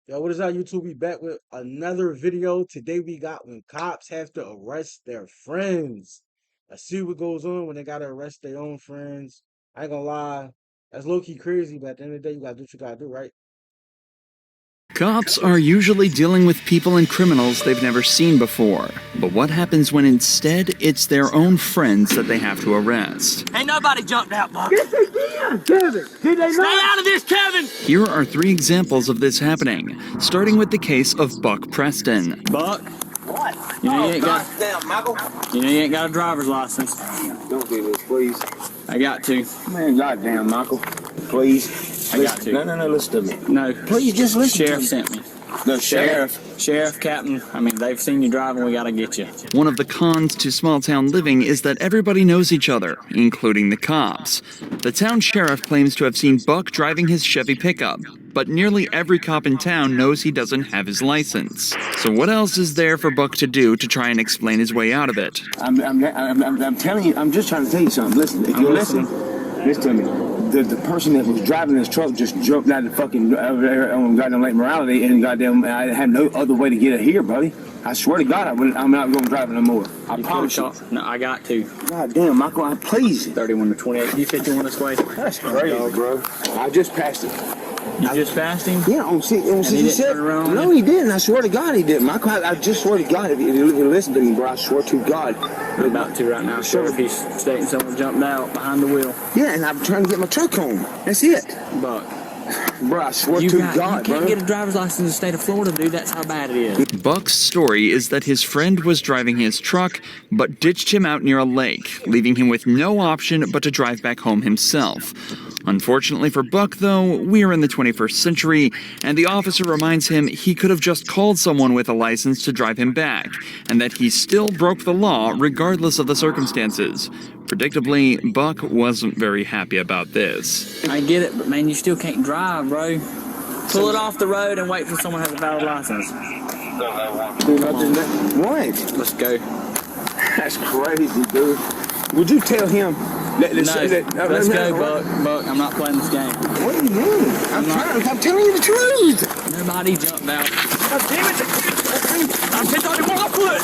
Yo, what is up, YouTube? We back with another video. Today we got when cops have to arrest their friends. Let's see what goes on when they gotta arrest their own friends. I ain't gonna lie, that's low-key crazy, but at the end of the day, you gotta do what you gotta do, right? Cops are usually dealing with people and criminals they've never seen before. But what happens when instead it's their own friends that they have to arrest? Ain't nobody jumped out, Buck. Yes, they did, Kevin. Did they Stay not? out of this, Kevin! Here are 3 examples of this happening, starting with the case of Buck Preston. Buck, What? you know you ain't got Damn, Michael. a driver's license. Don't do this, please. I got to. Man, goddamn, Michael. Please. I got to. No, listen to me. No. Please, just listen Sheriff to me. sent me. The sheriff. Sheriff, captain, I mean, they've seen you driving, we gotta get you. One of the cons to small-town living is that everybody knows each other, including the cops. The town sheriff claims to have seen Buck driving his Chevy pickup, but nearly every cop in town knows he doesn't have his license. So what else is there for Buck to do to try and explain his way out of it? I'm telling you, I'm just trying to tell you something. Listen, if you listen to me. The person that was driving this truck just jumped out of the fucking goddamn Lake Morality, and goddamn, I had no other way to get it here, buddy. I swear to God, I'm not going to drive it no more. I promise you. No, I got to. God damn, Michael, please. 31 to 28. You 51 this way? That's crazy, bro. I just passed it. You just passed him? Yeah, on he didn't 67. turn around? No, he didn't. I swear to God, he didn't. Michael, I just swear to God, if you listen to me, bro, I swear to God. I'm about to right now, Sheriff. He's stating someone jumped out behind the wheel. Yeah, and I'm trying to get my truck home. That's it. Buck. Bro, I swear to God, You can't bro. get a driver's license in the state of Florida, dude. That's how bad it is. Buck's story is that his friend was driving his truck, but ditched him out near a lake, leaving him with no option but to drive back home himself. Unfortunately for Buck, though, we're in the 21st century, and the officer reminds him he could have just called someone with a license to drive him back, and that he still broke the law regardless of the circumstances. Predictably, Buck wasn't very happy about this. I get it, but man, you still can't drive, bro. Pull it off the road and wait till someone has a valid license. What? Let's go. That's crazy, dude. Would you tell him? Let's go, Buck. I'm not playing this game. What do you mean? I'm telling you the truth. Nobody jumped out. God damn it! I'm just on the wall foot!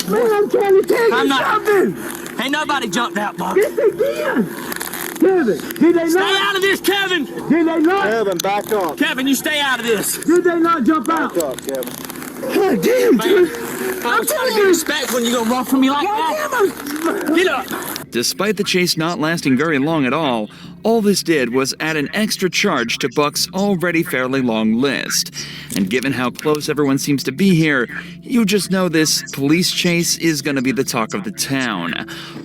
Man, I'm trying to tell you something. Ain't nobody jumped out, Buck. Yes, they did. Kevin, did they Stay not? out of this, Kevin! Did they not? Kevin, back up. Kevin, you stay out of this. Did they not jump out? Back up, Kevin. God damn, dude. I'm trying to get respect when you gonna run from me like that. Get up! Despite the chase not lasting very long at all this did was add an extra charge to Buck's already fairly long list. And given how close everyone seems to be here, you just know this police chase is going to be the talk of the town.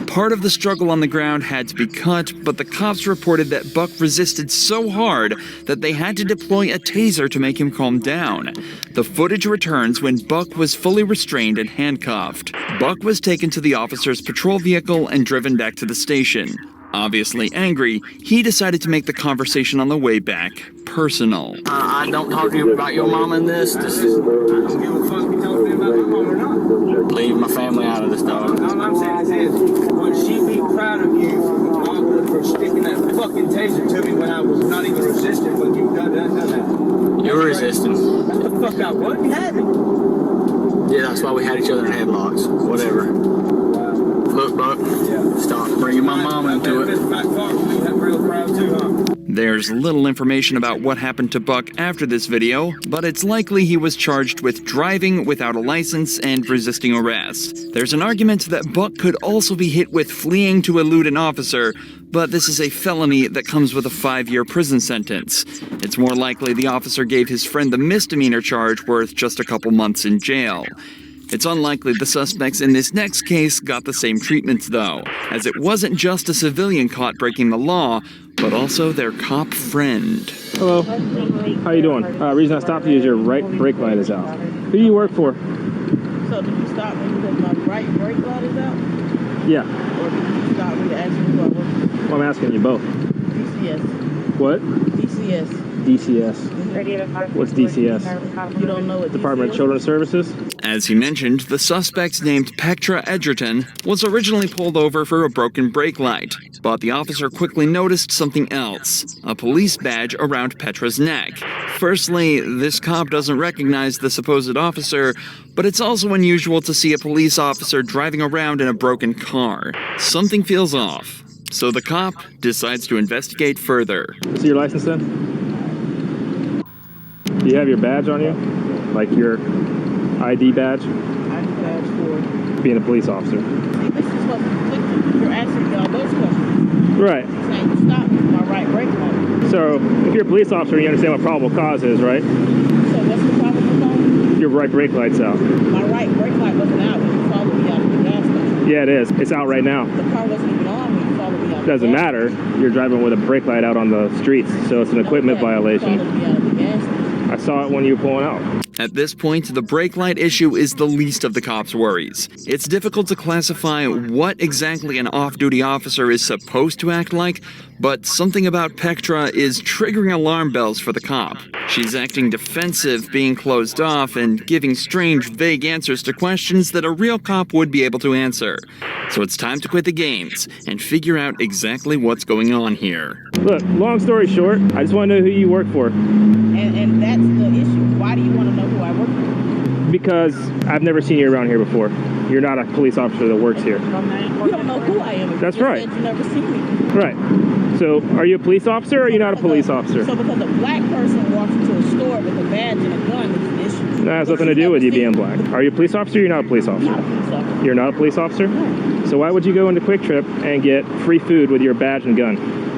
Part of the struggle on the ground had to be cut, but the cops reported that Buck resisted so hard that they had to deploy a taser to make him calm down. The footage returns when Buck was fully restrained and handcuffed. Buck was taken to the officer's patrol vehicle and driven back to the station. Obviously angry, he decided to make the conversation on the way back personal. I don't talk to you about your mom in this. I don't give a fuck if you talk to me about my mom or not. Leave my family out of this, dog. All I'm saying is this. Would she be proud of you for sticking that fucking taser to me when I was not even resisting when you done that? You were resisting. What the fuck I was? You had me. Yeah, that's why we had each other in headlocks. Whatever. Look, Buck. Yeah. Stop bringing my mom into it. Real proud too, huh? There's little information about what happened to Buck after this video, but it's likely he was charged with driving without a license and resisting arrest. There's an argument that Buck could also be hit with fleeing to elude an officer, but this is a felony that comes with a 5-year prison sentence. It's more likely the officer gave his friend the misdemeanor charge worth just a couple months in jail. It's unlikely the suspects in this next case got the same treatment, though, as it wasn't just a civilian caught breaking the law, but also their cop friend. Hello. How you doing? Reason I stopped you is your right brake light is out. Who do you work for? So did you stop me because my right brake light is out? Yeah. Or did you stop me to ask me who I work for? Well, I'm asking you both. DCS. What? DCS. DCS. What's DCS? You don't know what Department of DCS? Children's Services? As he mentioned, the suspect named Petra Edgerton was originally pulled over for a broken brake light, but the officer quickly noticed something else, a police badge around Petra's neck. Firstly, this cop doesn't recognize the supposed officer, but it's also unusual to see a police officer driving around in a broken car. Something feels off. So the cop decides to investigate further. See your license then? Do you have your badge on you? Like your ID badge? I can vouch for. Being a police officer. See, this is what's conflicting. You're asking me all those questions. Right. You're saying you stopped with my right brake light. So, if you're a police officer, you understand what probable cause is, right? So what's the problem with Your right brake light's out. my right brake light wasn't out when you followed me out of the gas station. Yeah, it is. It's out right now. The car wasn't even on when you followed me out of the Doesn't gas matter. You're driving with a brake light out on the streets, so it's an station. equipment You violation. followed me out of the gas station. I saw it when you were pulling out. At this point, the brake light issue is the least of the cops' worries. It's difficult to classify what exactly an off-duty officer is supposed to act like, but something about Petra is triggering alarm bells for the cop. She's acting defensive, being closed off, and giving strange, vague answers to questions that a real cop would be able to answer. So it's time to quit the games and figure out exactly what's going on here. Look, long story short, I just want to know who you work for. And that's the issue. Why do you want to know who I work for? Because I've never seen you around here before. You're not a police officer that works here. You don't know who I am. That's You right. said you never seen me. Right. So, are you a police officer or are you not a police officer? So because a black person walks into a store with a badge and a gun, it's an issue. That has nothing to do with you being black. Are you a police officer or you're not a police officer? Not a police officer. You're not a police officer? So why would you go into Quick Trip and get free food with your badge and gun?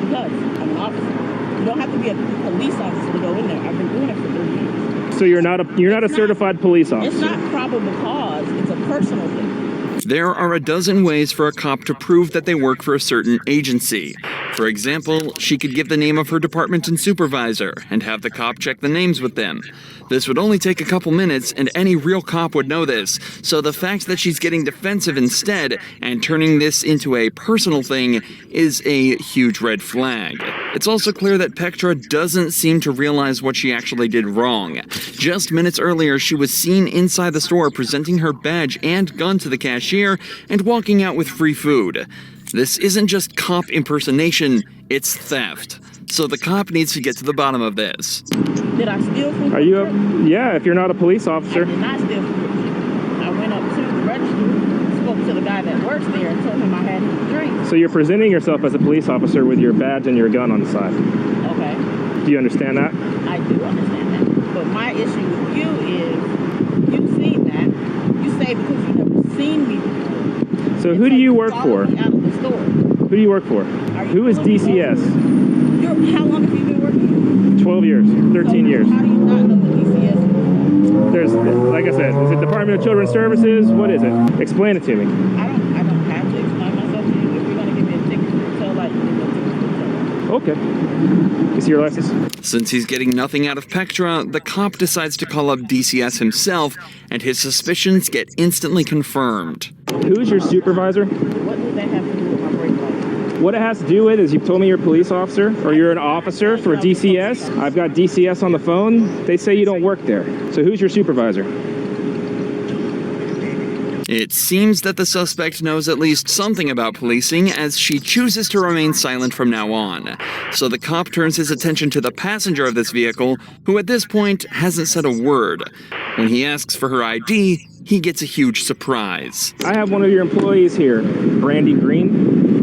Because I'm an officer. You don't have to be a police officer to go in there. I've been doing it for 3 years. So you're not a certified police officer. It's not probable cause. It's a personal thing. There are a dozen ways for a cop to prove that they work for a certain agency. For example, she could give the name of her department and supervisor and have the cop check the names with them. This would only take a couple minutes and any real cop would know this, so the fact that she's getting defensive instead and turning this into a personal thing is a huge red flag. It's also clear that Petra doesn't seem to realize what she actually did wrong. Just minutes earlier, she was seen inside the store presenting her badge and gun to the cashier and walking out with free food. This isn't just cop impersonation, it's theft. So the cop needs to get to the bottom of this. Did I steal from Are you a... Yeah, if you're not a police officer. I did not steal from you. I went up to the register, spoke to the guy that works there, and told him I had his drink. So you're presenting yourself as a police officer with your badge and your gun on the side. Okay. Do you understand that? I do understand that. But my issue with you is, you've seen that. You say because you've never seen me before. So who do you work for? Me out of the store. Who do you work for? Who is DCS? How long have you been working? 12 years, 13 years. How do you not know what DCS is? There's, like I said, is it Department of Children's Services? What is it? Explain it to me. I don't have to explain myself to you. If you're gonna give me a ticket for tail light, you give me a ticket for tail light. Okay. You see your license? Since he's getting nothing out of Petra, the cop decides to call up DCS himself, and his suspicions get instantly confirmed. Who's your supervisor? What do they have to do with my brake light? What it has to do with is you told me you're a police officer or you're an officer for DCS. I've got DCS on the phone. They say you don't work there. So who's your supervisor? It seems that the suspect knows at least something about policing, as she chooses to remain silent from now on. So the cop turns his attention to the passenger of this vehicle, who at this point hasn't said a word. When he asks for her ID, he gets a huge surprise. I have one of your employees here, Brandy Green.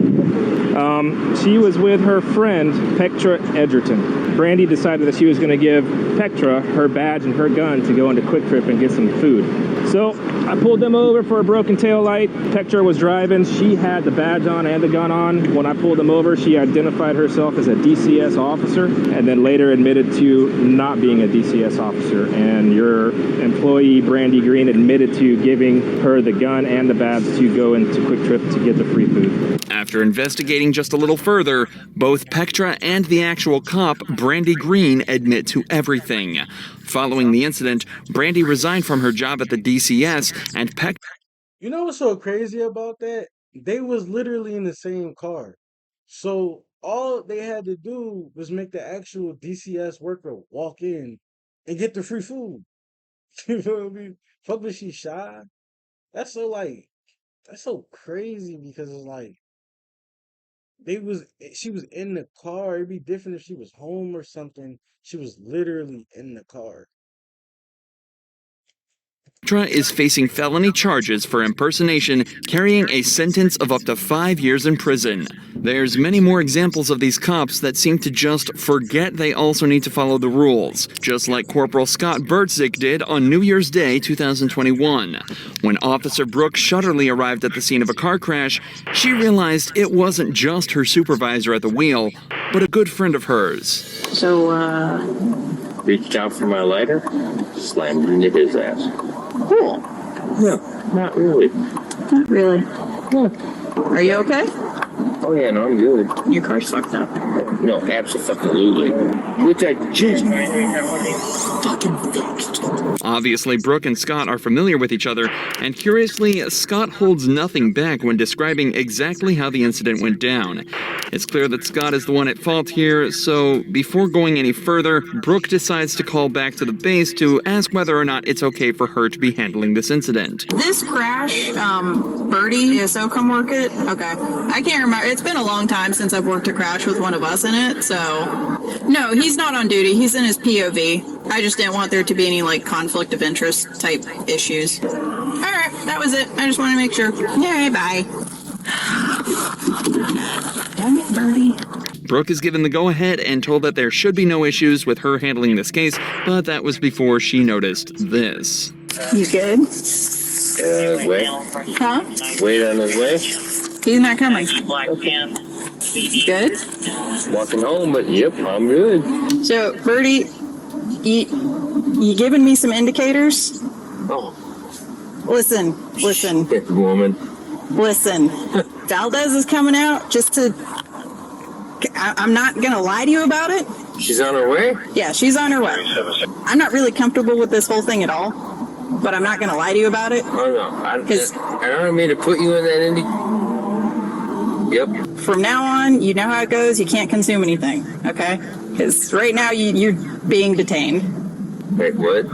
She was with her friend, Petra Edgerton. Brandy decided that she was going to give Petra her badge and her gun to go into Quick Trip and get some food. So I pulled them over for a broken tail light. Petra was driving. She had the badge on and the gun on. When I pulled them over, she identified herself as a DCS officer and then later admitted to not being a DCS officer. And your employee, Brandy Green, admitted to giving her the gun and the badge to go into Quick Trip to get the free food. After investigating just a little further, both Petra and the actual cop, Brandy Green, admit to everything. Following the incident, Brandy resigned from her job at the DCS, and You know what's so crazy about that? They was literally in the same car. So all they had to do was make the actual DCS worker walk in and get the free food. You feel me? Fuck, was she shy? That's so like, that's so crazy because it's like she was in the car. It'd be different if she was home or something. She was literally in the car. Petra is facing felony charges for impersonation, carrying a sentence of up to 5 years in prison. There's many more examples of these cops that seem to just forget they also need to follow the rules, just like Corporal Scott Bertzik did on New Year's Day 2021. When Officer Brooke Shutterly arrived at the scene of a car crash, she realized it wasn't just her supervisor at the wheel, but a good friend of hers. So, Reached out for my lighter, slammed it into his ass. cool. Yeah, not really. Not really. Are you okay? Oh yeah, no, I'm good. Your car's fucked up. No, absolutely. Which I just fucking fixed. Obviously, Brooke and Scott are familiar with each other, and curiously, Scott holds nothing back when describing exactly how the incident went down. It's clear that Scott is the one at fault here, so before going any further, Brooke decides to call back to the base to ask whether or not it's okay for her to be handling this incident. This crash, Birdie, so come work it? Okay. I can't remember. It's been a long time since I've worked a crash with one of us in it, so... No, he's not on duty. He's in his POV. I just didn't want there to be any, like, conflict of interest type issues. Alright, that was it. I just want to make sure. Alright, bye. Damn it, Birdie. Brooke is given the go-ahead and told that there should be no issues with her handling this case, but that was before she noticed this. You good? Wait. Huh? Wait on his way. He's not coming. Good? Walking home, but yep, I'm good. So, Birdie, you giving me some indicators? Oh, Listen. get the woman. Listen. Valdez is coming out just to... I'm not going to lie to you about it. She's on her way? Yeah, she's on her way. I'm not really comfortable with this whole thing at all, but I'm not going to lie to you about it. Oh no, I don't mean to put you in that Indy. Yep. From now on, you know how it goes. You can't consume anything, okay? Because right now you're being detained. Wait, what?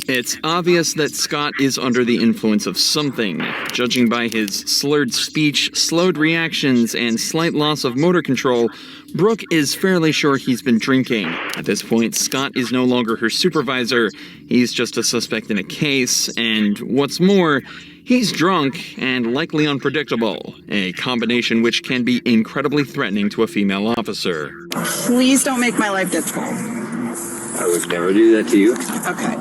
It's obvious that Scott is under the influence of something. Judging by his slurred speech, slowed reactions, and slight loss of motor control, Brooke is fairly sure he's been drinking. At this point, Scott is no longer her supervisor. He's just a suspect in a case, and what's more, he's drunk and likely unpredictable, a combination which can be incredibly threatening to a female officer. Please don't make my life difficult. I would never do that to you. Okay,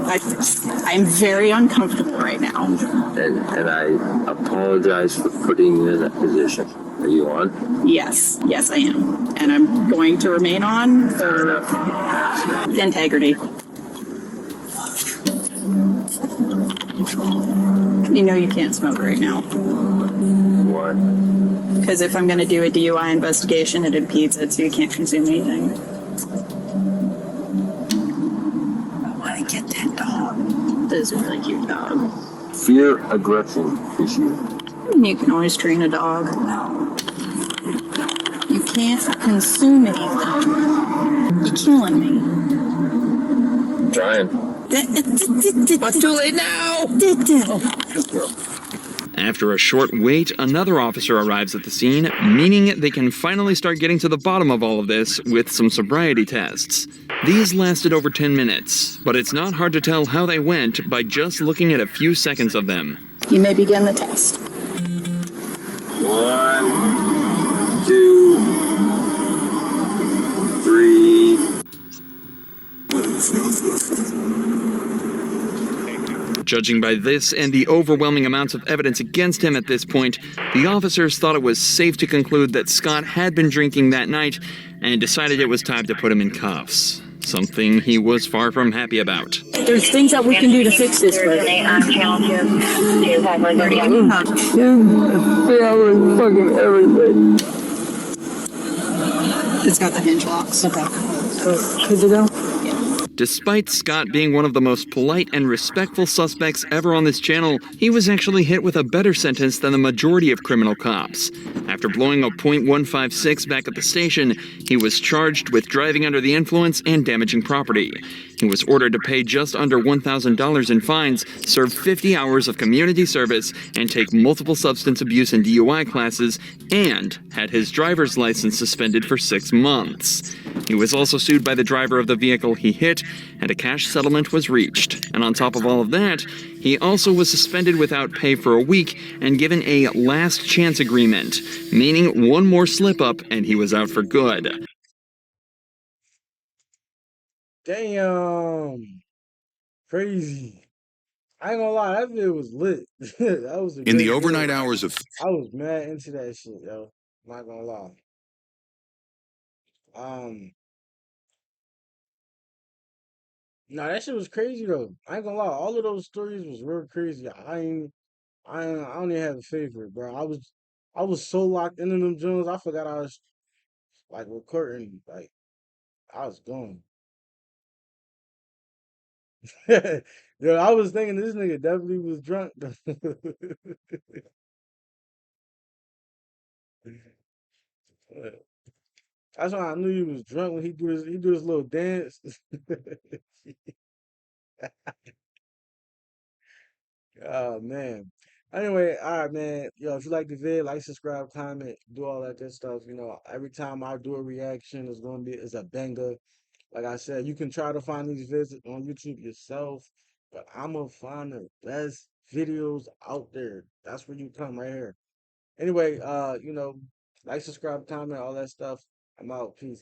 I'm very uncomfortable right now. And I apologize for putting you in that position. Are you on? Yes, I am. And I'm going to remain on for integrity. You know you can't smoke right now. Why? Because if I'm going to do a DUI investigation, it impedes it, so you can't consume anything. I want to get that dog. This is a really cute dog. Fear aggression issue. You can always train a dog. You can't consume anything. You're killing me. Trying. But too late now! After a short wait, another officer arrives at the scene, meaning they can finally start getting to the bottom of all of this with some sobriety tests. These lasted over 10 minutes, but it's not hard to tell how they went by just looking at a few seconds of them. You may begin the test. 1, 2, 3. Judging by this and the overwhelming amounts of evidence against him at this point, the officers thought it was safe to conclude that Scott had been drinking that night and decided it was time to put him in cuffs. Something he was far from happy about. There's things that we can do to fix this, but... Fucking everything. It's got the hinge locks. Okay. Could you go? Despite Scott being one of the most polite and respectful suspects ever on this channel, he was actually hit with a better sentence than the majority of criminal cops. After blowing a .156 back at the station, he was charged with driving under the influence and damaging property. He was ordered to pay just under $1,000 in fines, serve 50 hours of community service, and take multiple substance abuse and DUI classes, and had his driver's license suspended for 6 months. He was also sued by the driver of the vehicle he hit, and a cash settlement was reached. And on top of all of that, he also was suspended without pay for a week and given a last chance agreement, meaning one more slip up and he was out for good. Damn. Crazy. I ain't gonna lie, that video was lit. That was a In the great overnight video. hours of I was mad into that shit, yo. Not gonna lie. Nah, that shit was crazy though. I ain't gonna lie. All of those stories was real crazy. I don't even have a favorite, bro. I was so locked into them Jones. I forgot I was like recording. Like I was gone. Yo, I was thinking this nigga definitely was drunk. That's why I knew he was drunk when he do his little dance. Oh man. Anyway, all right, man. Yo, if you like the vid, like, subscribe, comment, do all that good stuff. You know, every time I do a reaction, it's a banger. Like I said, you can try to find these vids on YouTube yourself, but I'm gonna find the best videos out there. That's where you come right here. Anyway, you know, like, subscribe, comment, all that stuff. I'm out. Peace.